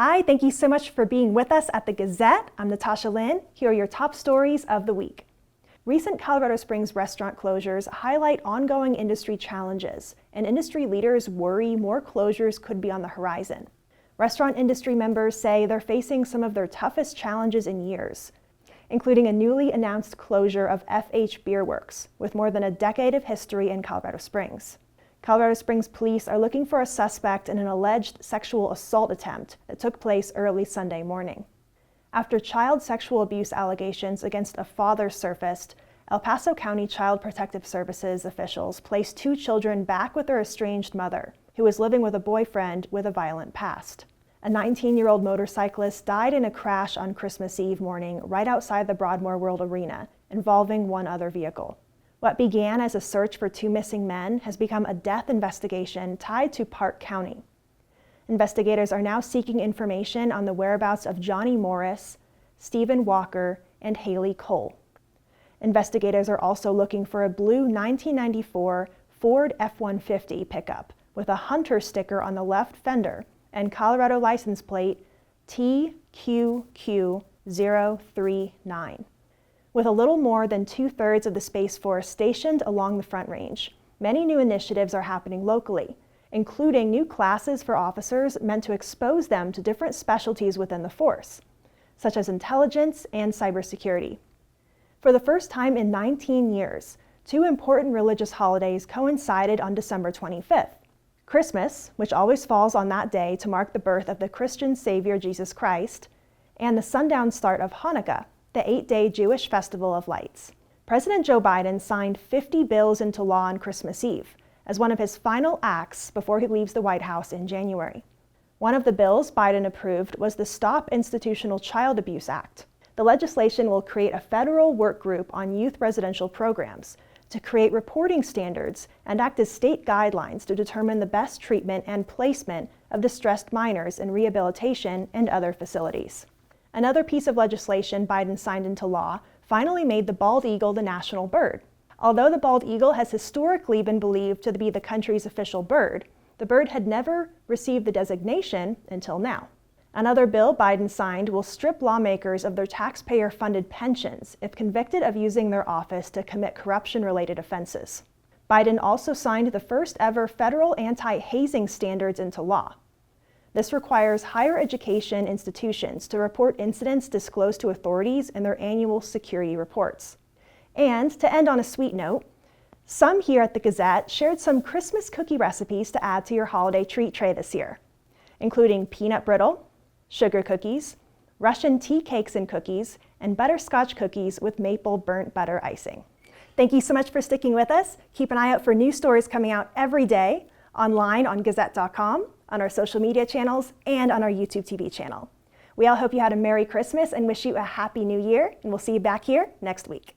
Hi, thank you so much for being with us at the Gazette. I'm Natasha Lynn. Here are your top stories of the week. Recent Colorado Springs restaurant closures highlight ongoing industry challenges, and industry leaders worry more closures could be on the horizon. Restaurant industry members say they're facing some of their toughest challenges in years, including a newly announced closure of FH Beer Works, with more than a decade of history in Colorado Springs. Colorado Springs police are looking for a suspect in an alleged sexual assault attempt that took place early Sunday morning. After child sexual abuse allegations against a father surfaced, El Paso County Child Protective Services officials placed 2 children back with their estranged mother, who was living with a boyfriend with a violent past. A 19-year-old motorcyclist died in a crash on Christmas Eve morning right outside the Broadmoor World Arena, involving 1 other vehicle. What began as a search for 2 missing men has become a death investigation tied to Park County. Investigators are now seeking information on the whereabouts of Johnny Morris, Stephen Walker, and Haley Cole. Investigators are also looking for a blue 1994 Ford F-150 pickup with a Hunter sticker on the left fender and Colorado license plate TQQ039. With a little more than 2/3 of the Space Force stationed along the Front Range, many new initiatives are happening locally, including new classes for officers meant to expose them to different specialties within the force, such as intelligence and cybersecurity. For the first time in 19 years, 2 important religious holidays coincided on December 25th. Christmas, which always falls on that day to mark the birth of the Christian Savior Jesus Christ, and the sundown start of Hanukkah, the 8-day Jewish festival of lights. President Joe Biden signed 50 bills into law on Christmas Eve as one of his final acts before he leaves the White House in January. One of the bills Biden approved was the Stop Institutional Child Abuse Act. The legislation will create a federal work group on youth residential programs to create reporting standards and act as state guidelines to determine the best treatment and placement of distressed minors in rehabilitation and other facilities. Another piece of legislation Biden signed into law finally made the bald eagle the national bird. Although the bald eagle has historically been believed to be the country's official bird, the bird had never received the designation until now. Another bill Biden signed will strip lawmakers of their taxpayer-funded pensions if convicted of using their office to commit corruption-related offenses. Biden also signed the first ever federal anti-hazing standards into law. This requires higher education institutions to report incidents disclosed to authorities in their annual security reports. And to end on a sweet note, some here at the Gazette shared some Christmas cookie recipes to add to your holiday treat tray this year, including peanut brittle, sugar cookies, Russian tea cakes and cookies, and butterscotch cookies with maple burnt butter icing. Thank you so much for sticking with us. Keep an eye out for new stories coming out every day, online on Gazette.com, on our social media channels, and on our YouTube TV channel. We all hope you had a Merry Christmas and wish you a Happy New Year, and we'll see you back here next week.